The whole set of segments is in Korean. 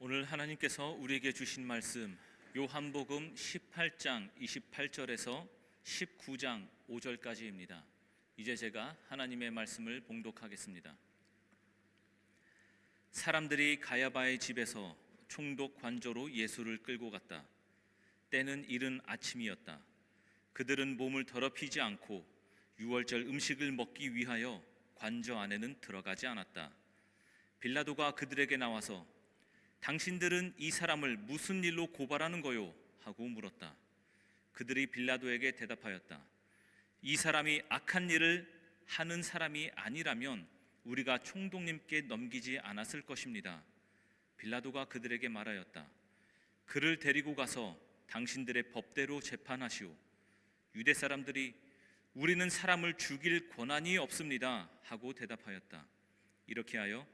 오늘 하나님께서 우리에게 주신 말씀 요한복음 18장 28절에서 19장 5절까지입니다. 이제 제가 하나님의 말씀을 봉독하겠습니다. 사람들이 가야바의 집에서 총독 관저로 예수를 끌고 갔다. 때는 이른 아침이었다. 그들은 몸을 더럽히지 않고 유월절 음식을 먹기 위하여 관저 안에는 들어가지 않았다. 빌라도가 그들에게 나와서 당신들은 이 사람을 무슨 일로 고발하는 거요? 하고 물었다. 그들이 빌라도에게 대답하였다. 이 사람이 악한 일을 하는 사람이 아니라면 우리가 총독님께 넘기지 않았을 것입니다. 빌라도가 그들에게 말하였다. 그를 데리고 가서 당신들의 법대로 재판하시오. 유대 사람들이 우리는 사람을 죽일 권한이 없습니다 하고 대답하였다. 이렇게 하여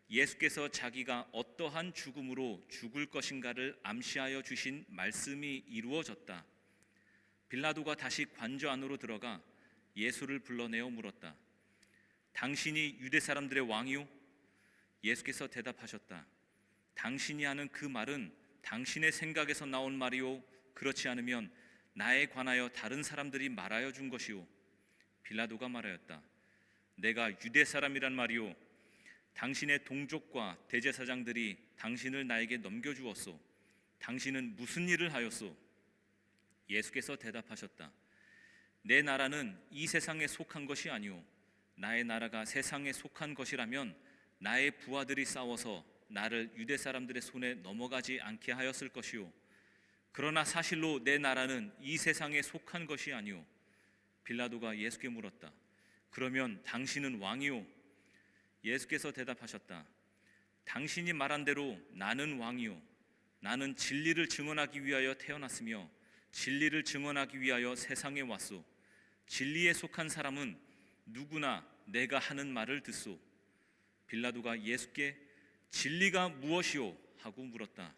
예수께서 자기가 어떠한 죽음으로 죽을 것인가를 암시하여 주신 말씀이 이루어졌다. 빌라도가 다시 관저 안으로 들어가 예수를 불러내어 물었다. 당신이 유대 사람들의 왕이요? 예수께서 대답하셨다. 당신이 하는 그 말은 당신의 생각에서 나온 말이요? 그렇지 않으면 나에 관하여 다른 사람들이 말하여 준 것이요? 빌라도가 말하였다. 내가 유대 사람이란 말이요? 당신의 동족과 대제사장들이 당신을 나에게 넘겨주었소. 당신은 무슨 일을 하였소? 예수께서 대답하셨다. 내 나라는 이 세상에 속한 것이 아니오. 나의 나라가 세상에 속한 것이라면 나의 부하들이 싸워서 나를 유대 사람들의 손에 넘어가지 않게 하였을 것이오. 그러나 사실로 내 나라는 이 세상에 속한 것이 아니오. 빌라도가 예수께 물었다. 그러면 당신은 왕이오? 예수께서 대답하셨다. 당신이 말한 대로 나는 왕이요. 나는 진리를 증언하기 위하여 태어났으며 진리를 증언하기 위하여 세상에 왔소. 진리에 속한 사람은 누구나 내가 하는 말을 듣소. 빌라도가 예수께 진리가 무엇이오? 하고 물었다.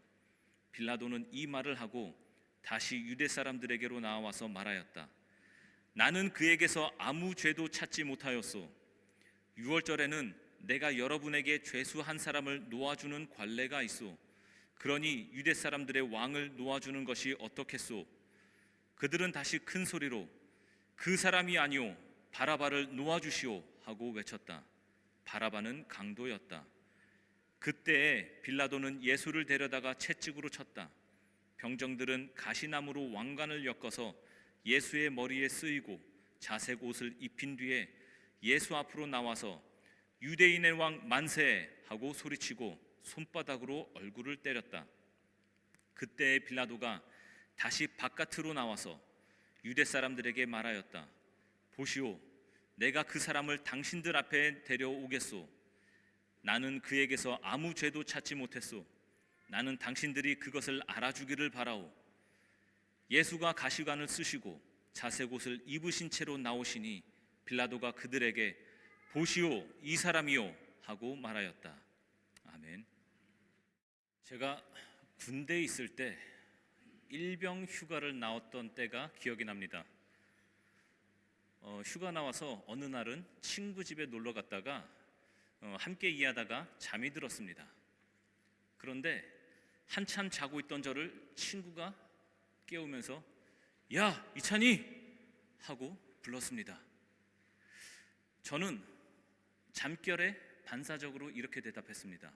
빌라도는 이 말을 하고 다시 유대 사람들에게로 나와서 말하였다. 나는 그에게서 아무 죄도 찾지 못하였소. 유월절에는 내가 여러분에게 죄수 한 사람을 놓아주는 관례가 있소. 그러니 유대 사람들의 왕을 놓아주는 것이 어떻겠소? 그들은 다시 큰 소리로 그 사람이 아니오 바라바를 놓아주시오 하고 외쳤다. 바라바는 강도였다. 그때에 빌라도는 예수를 데려다가 채찍으로 쳤다. 병정들은 가시나무로 왕관을 엮어서 예수의 머리에 쓰이고 자색 옷을 입힌 뒤에 예수 앞으로 나와서 유대인의 왕 만세 하고 소리치고 손바닥으로 얼굴을 때렸다. 그때 빌라도가 다시 바깥으로 나와서 유대 사람들에게 말하였다. 보시오, 내가 그 사람을 당신들 앞에 데려오겠소. 나는 그에게서 아무 죄도 찾지 못했소. 나는 당신들이 그것을 알아주기를 바라오. 예수가 가시관을 쓰시고 자색 옷을 입으신 채로 나오시니 빌라도가 그들에게 보시오, 이 사람이요 하고 말하였다. 아멘. 제가 군대에 있을 때 일병 휴가를 나왔던 때가 기억이 납니다. 휴가 나와서 어느 날은 친구 집에 놀러 갔다가 함께 이야다가 잠이 들었습니다. 그런데 한참 자고 있던 저를 친구가 깨우면서 야, 이찬이! 하고 불렀습니다. 저는 잠결에 반사적으로 이렇게 대답했습니다.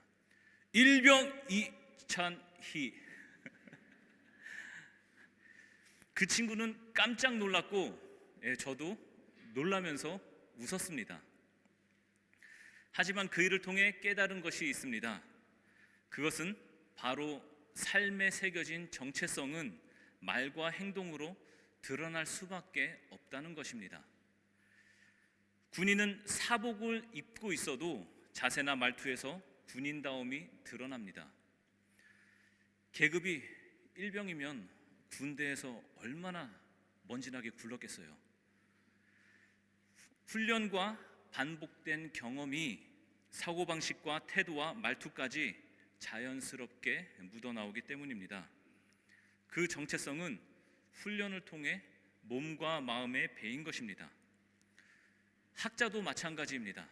일병 이찬희. 그 친구는 깜짝 놀랐고 저도 놀라면서 웃었습니다. 하지만 그 일을 통해 깨달은 것이 있습니다. 그것은 바로 삶에 새겨진 정체성은 말과 행동으로 드러날 수밖에 없다는 것입니다. 군인은 사복을 입고 있어도 자세나 말투에서 군인다움이 드러납니다. 계급이 일병이면 군대에서 얼마나 먼지나게 굴렀겠어요. 훈련과 반복된 경험이 사고방식과 태도와 말투까지 자연스럽게 묻어나오기 때문입니다. 그 정체성은 훈련을 통해 몸과 마음에 배인 것입니다. 학자도 마찬가지입니다.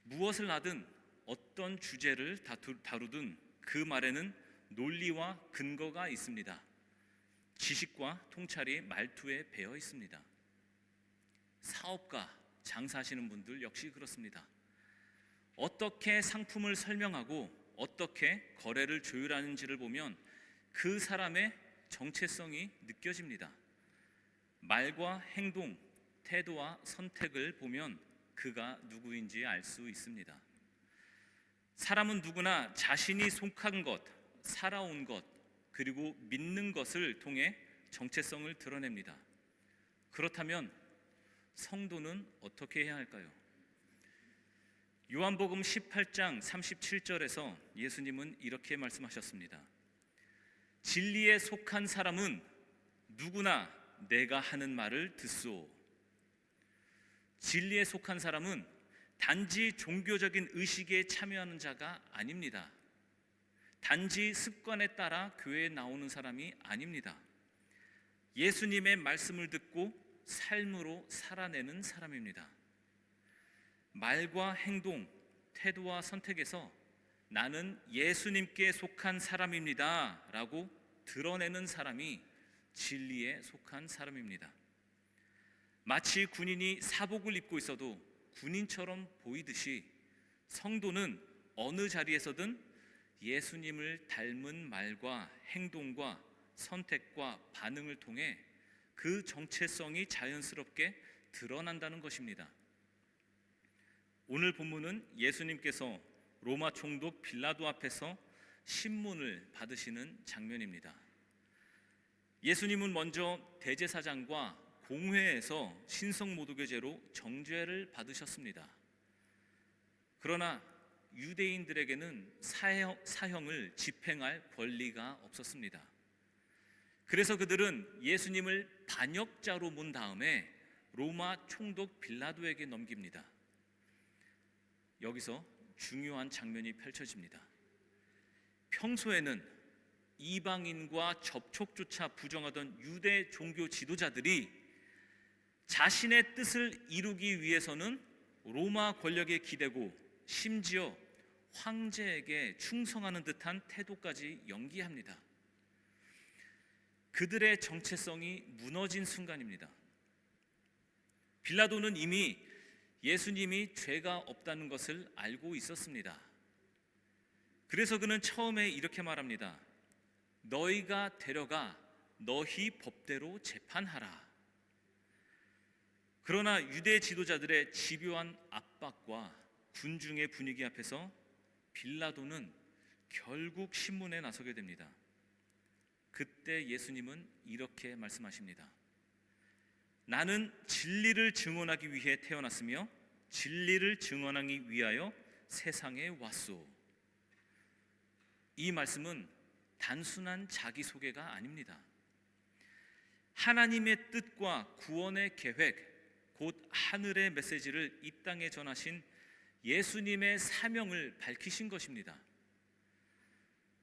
무엇을 하든 어떤 주제를 다루든 그 말에는 논리와 근거가 있습니다. 지식과 통찰이 말투에 배어 있습니다. 사업가, 장사하시는 분들 역시 그렇습니다. 어떻게 상품을 설명하고 어떻게 거래를 조율하는지를 보면 그 사람의 정체성이 느껴집니다. 말과 행동, 태도와 선택을 보면 그가 누구인지 알 수 있습니다. 사람은 누구나 자신이 속한 것, 살아온 것, 그리고 믿는 것을 통해 정체성을 드러냅니다. 그렇다면 성도는 어떻게 해야 할까요? 요한복음 18장 37절에서 예수님은 이렇게 말씀하셨습니다. 진리에 속한 사람은 누구나 내가 하는 말을 듣소. 진리에 속한 사람은 단지 종교적인 의식에 참여하는 자가 아닙니다. 단지 습관에 따라 교회에 나오는 사람이 아닙니다. 예수님의 말씀을 듣고 삶으로 살아내는 사람입니다. 말과 행동, 태도와 선택에서 나는 예수님께 속한 사람입니다 라고 드러내는 사람이 진리에 속한 사람입니다. 마치 군인이 사복을 입고 있어도 군인처럼 보이듯이 성도는 어느 자리에서든 예수님을 닮은 말과 행동과 선택과 반응을 통해 그 정체성이 자연스럽게 드러난다는 것입니다. 오늘 본문은 예수님께서 로마 총독 빌라도 앞에서 신문을 받으시는 장면입니다. 예수님은 먼저 대제사장과 공회에서 신성모독죄로 정죄를 받으셨습니다. 그러나 유대인들에게는 사형을 집행할 권리가 없었습니다. 그래서 그들은 예수님을 반역자로 문 다음에 로마 총독 빌라도에게 넘깁니다. 여기서 중요한 장면이 펼쳐집니다. 평소에는 이방인과 접촉조차 부정하던 유대 종교 지도자들이 자신의 뜻을 이루기 위해서는 로마 권력에 기대고 심지어 황제에게 충성하는 듯한 태도까지 연기합니다. 그들의 정체성이 무너진 순간입니다. 빌라도는 이미 예수님이 죄가 없다는 것을 알고 있었습니다. 그래서 그는 처음에 이렇게 말합니다. 너희가 데려가 너희 법대로 재판하라. 그러나 유대 지도자들의 집요한 압박과 군중의 분위기 앞에서 빌라도는 결국 신문에 나서게 됩니다. 그때 예수님은 이렇게 말씀하십니다. 나는 진리를 증언하기 위해 태어났으며 진리를 증언하기 위하여 세상에 왔소. 이 말씀은 단순한 자기소개가 아닙니다. 하나님의 뜻과 구원의 계획, 곧 하늘의 메시지를 이 땅에 전하신 예수님의 사명을 밝히신 것입니다.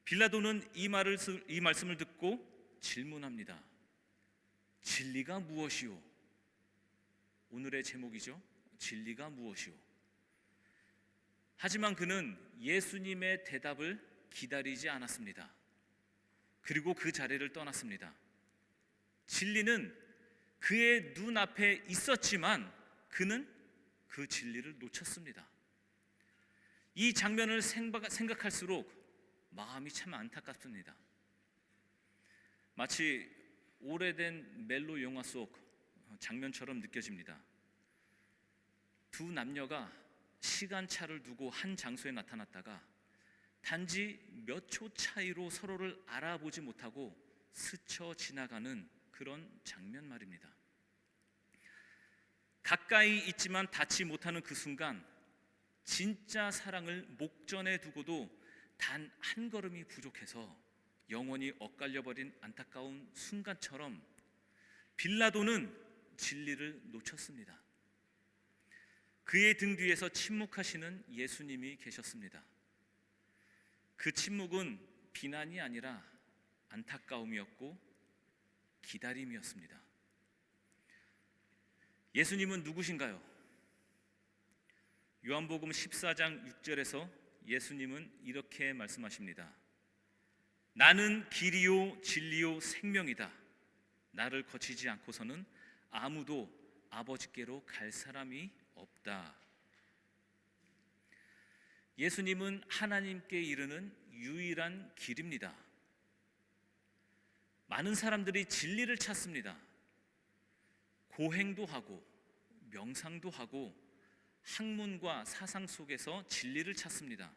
빌라도는 이 말씀을 듣고 질문합니다. 진리가 무엇이오? 오늘의 제목이죠. 진리가 무엇이오? 하지만 그는 예수님의 대답을 기다리지 않았습니다. 그리고 그 자리를 떠났습니다. 진리는 그의 눈앞에 있었지만 그는 그 진리를 놓쳤습니다. 이 장면을 생각할수록 마음이 참 안타깝습니다. 마치 오래된 멜로 영화 속 장면처럼 느껴집니다. 두 남녀가 시간차를 두고 한 장소에 나타났다가 단지 몇 초 차이로 서로를 알아보지 못하고 스쳐 지나가는 그런 장면 말입니다. 가까이 있지만 닿지 못하는 그 순간 진짜 사랑을 목전에 두고도 단 한 걸음이 부족해서 영원히 엇갈려버린 안타까운 순간처럼 빌라도는 진리를 놓쳤습니다. 그의 등 뒤에서 침묵하시는 예수님이 계셨습니다. 그 침묵은 비난이 아니라 안타까움이었고 기다림이었습니다. 예수님은 누구신가요? 요한복음 14장 6절에서 예수님은 이렇게 말씀하십니다. 나는 길이요 진리요 생명이다. 나를 거치지 않고서는 아무도 아버지께로 갈 사람이 없다. 예수님은 하나님께 이르는 유일한 길입니다. 많은 사람들이 진리를 찾습니다. 고행도 하고 명상도 하고 학문과 사상 속에서 진리를 찾습니다.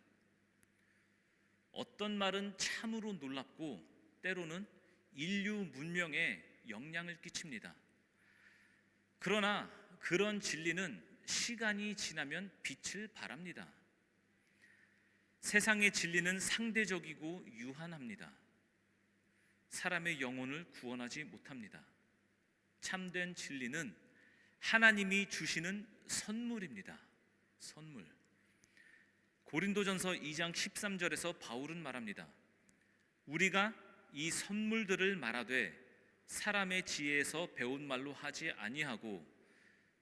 어떤 말은 참으로 놀랍고 때로는 인류 문명에 영향을 끼칩니다. 그러나 그런 진리는 시간이 지나면 빛을 발합니다. 세상의 진리는 상대적이고 유한합니다. 사람의 영혼을 구원하지 못합니다. 참된 진리는 하나님이 주시는 선물입니다. 선물. 고린도전서 2장 13절에서 바울은 말합니다. 우리가 이 선물들을 말하되 사람의 지혜에서 배운 말로 하지 아니하고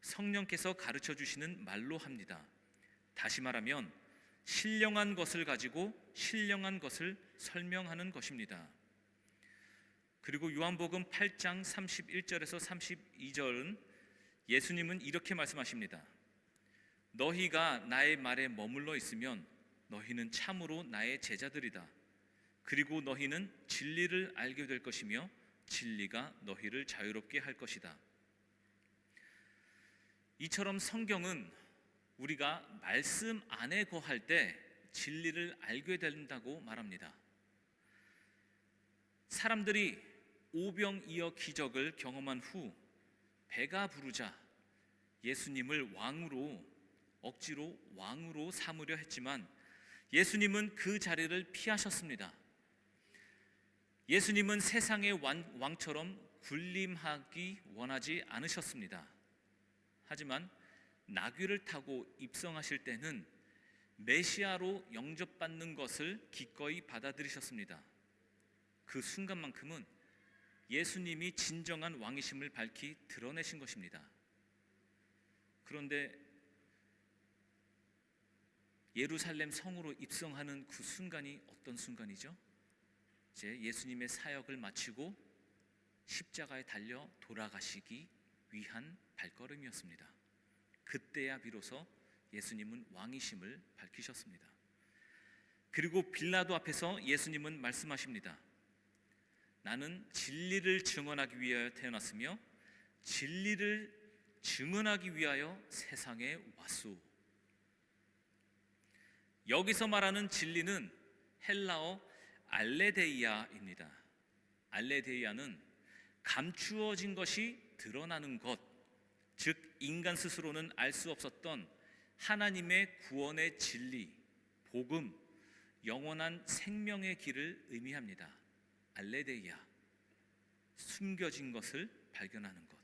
성령께서 가르쳐 주시는 말로 합니다. 다시 말하면 신령한 것을 가지고 신령한 것을 설명하는 것입니다. 그리고 요한복음 8장 31절에서 32절은 예수님은 이렇게 말씀하십니다. 너희가 나의 말에 머물러 있으면 너희는 참으로 나의 제자들이다. 그리고 너희는 진리를 알게 될 것이며 진리가 너희를 자유롭게 할 것이다. 이처럼 성경은 우리가 말씀 안에 거할 때 진리를 알게 된다고 말합니다. 사람들이 오병이어 기적을 경험한 후 배가 부르자 예수님을 억지로 왕으로 삼으려 했지만 예수님은 그 자리를 피하셨습니다. 예수님은 세상의 왕처럼 군림하기 원하지 않으셨습니다. 하지만 나귀를 타고 입성하실 때는 메시아로 영접받는 것을 기꺼이 받아들이셨습니다. 그 순간만큼은 예수님이 진정한 왕이심을 밝히 드러내신 것입니다. 그런데 예루살렘 성으로 입성하는 그 순간이 어떤 순간이죠? 이제 예수님의 사역을 마치고 십자가에 달려 돌아가시기 위한 발걸음이었습니다. 그때야 비로소 예수님은 왕이심을 밝히셨습니다. 그리고 빌라도 앞에서 예수님은 말씀하십니다. 나는 진리를 증언하기 위하여 태어났으며 진리를 증언하기 위하여 세상에 왔소. 여기서 말하는 진리는 헬라어 알레데이아입니다. 알레데이아는 감추어진 것이 드러나는 것, 즉 인간 스스로는 알 수 없었던 하나님의 구원의 진리, 복음, 영원한 생명의 길을 의미합니다. 알레데이아, 숨겨진 것을 발견하는 것.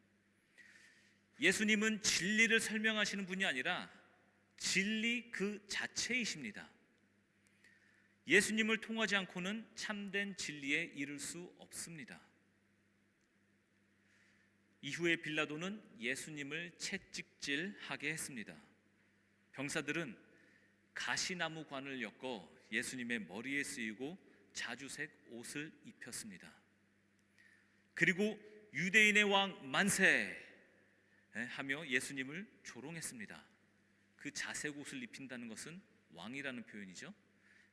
예수님은 진리를 설명하시는 분이 아니라 진리 그 자체이십니다. 예수님을 통하지 않고는 참된 진리에 이를 수 없습니다. 이후에 빌라도는 예수님을 채찍질하게 했습니다. 병사들은 가시나무 관을 엮어 예수님의 머리에 쓰이고 자주색 옷을 입혔습니다. 그리고 유대인의 왕 만세 하며 예수님을 조롱했습니다. 그 자색 옷을 입힌다는 것은 왕이라는 표현이죠.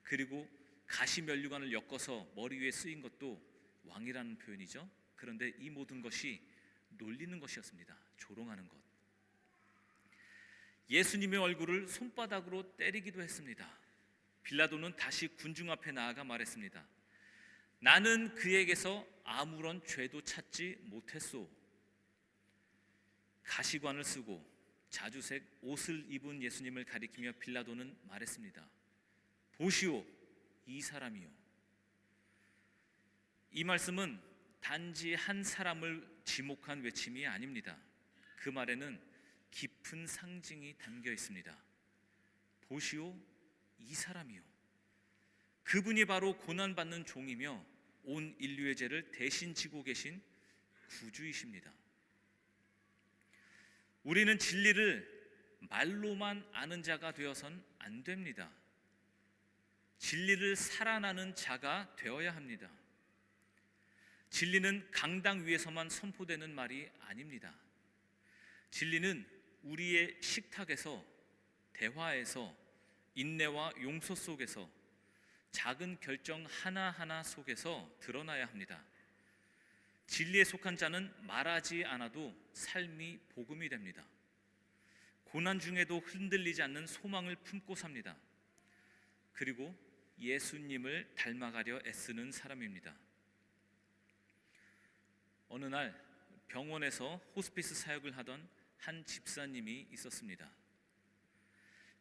그리고 가시 면류관을 엮어서 머리 위에 쓰인 것도 왕이라는 표현이죠. 그런데 이 모든 것이 놀리는 것이었습니다. 조롱하는 것. 예수님의 얼굴을 손바닥으로 때리기도 했습니다. 빌라도는 다시 군중 앞에 나아가 말했습니다. 나는 그에게서 아무런 죄도 찾지 못했소. 가시관을 쓰고 자주색 옷을 입은 예수님을 가리키며 빌라도는 말했습니다. 보시오, 이 사람이요. 이 말씀은 단지 한 사람을 지목한 외침이 아닙니다. 그 말에는 깊은 상징이 담겨 있습니다. 보시오, 이 사람이요. 그분이 바로 고난받는 종이며 온 인류의 죄를 대신 지고 계신 구주이십니다. 우리는 진리를 말로만 아는 자가 되어선 안 됩니다. 진리를 살아나는 자가 되어야 합니다. 진리는 강당 위에서만 선포되는 말이 아닙니다. 진리는 우리의 식탁에서, 대화에서, 인내와 용서 속에서, 작은 결정 하나하나 속에서 드러나야 합니다. 진리에 속한 자는 말하지 않아도 삶이 복음이 됩니다. 고난 중에도 흔들리지 않는 소망을 품고 삽니다. 그리고 예수님을 닮아가려 애쓰는 사람입니다. 어느 날 병원에서 호스피스 사역을 하던 한 집사님이 있었습니다.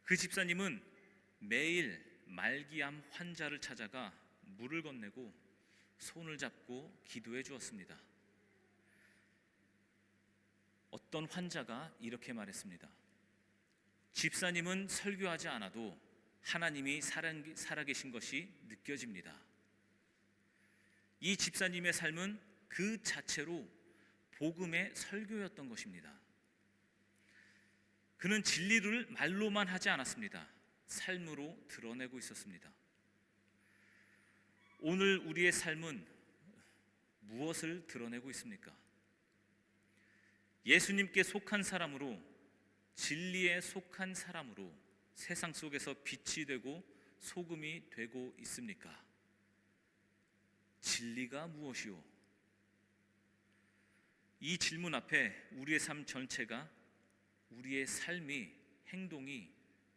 그 집사님은 매일 말기암 환자를 찾아가 물을 건네고 손을 잡고 기도해 주었습니다. 어떤 환자가 이렇게 말했습니다. 집사님은 설교하지 않아도 하나님이 살아계신 것이 느껴집니다. 이 집사님의 삶은 그 자체로 복음의 설교였던 것입니다. 그는 진리를 말로만 하지 않았습니다. 삶으로 드러내고 있었습니다. 오늘 우리의 삶은 무엇을 드러내고 있습니까? 예수님께 속한 사람으로, 진리에 속한 사람으로 세상 속에서 빛이 되고 소금이 되고 있습니까? 진리가 무엇이오? 이 질문 앞에 우리의 삶 전체가, 우리의 삶이, 행동이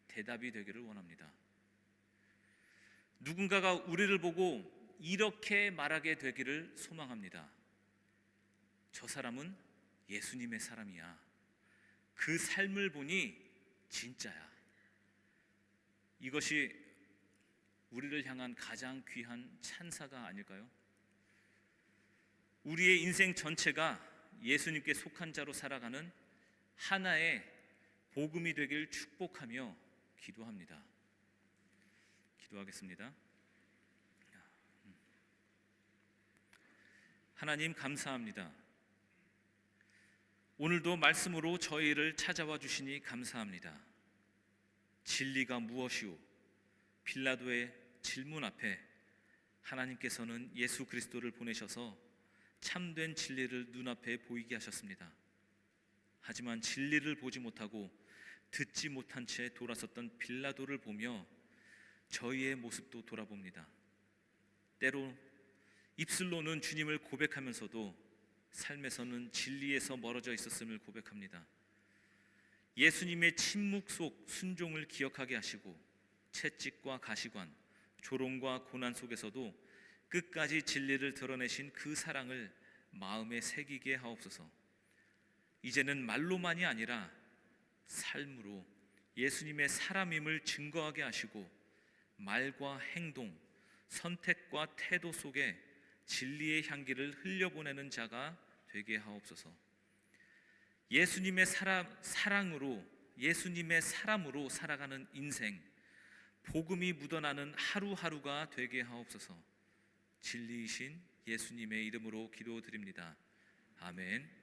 대답이 되기를 원합니다. 누군가가 우리를 보고 이렇게 말하게 되기를 소망합니다. 저 사람은 예수님의 사람이야. 그 삶을 보니 진짜야. 이것이 우리를 향한 가장 귀한 찬사가 아닐까요? 우리의 인생 전체가 예수님께 속한 자로 살아가는 하나의 복음이 되길 축복하며 기도합니다. 기도하겠습니다. 하나님 감사합니다. 오늘도 말씀으로 저희를 찾아와 주시니 감사합니다. 진리가 무엇이오? 빌라도의 질문 앞에 하나님께서는 예수 그리스도를 보내셔서 참된 진리를 눈앞에 보이게 하셨습니다. 하지만 진리를 보지 못하고 듣지 못한 채 돌아섰던 빌라도를 보며 저희의 모습도 돌아봅니다. 때로 입술로는 주님을 고백하면서도 삶에서는 진리에서 멀어져 있었음을 고백합니다. 예수님의 침묵 속 순종을 기억하게 하시고 채찍과 가시관, 조롱과 고난 속에서도 끝까지 진리를 드러내신 그 사랑을 마음에 새기게 하옵소서. 이제는 말로만이 아니라 삶으로 예수님의 사람임을 증거하게 하시고 말과 행동, 선택과 태도 속에 진리의 향기를 흘려보내는 자가 되게 하옵소서. 예수님의 사랑으로, 예수님의 사람으로 살아가는 인생, 복음이 묻어나는 하루하루가 되게 하옵소서. 진리이신 예수님의 이름으로 기도드립니다. 아멘.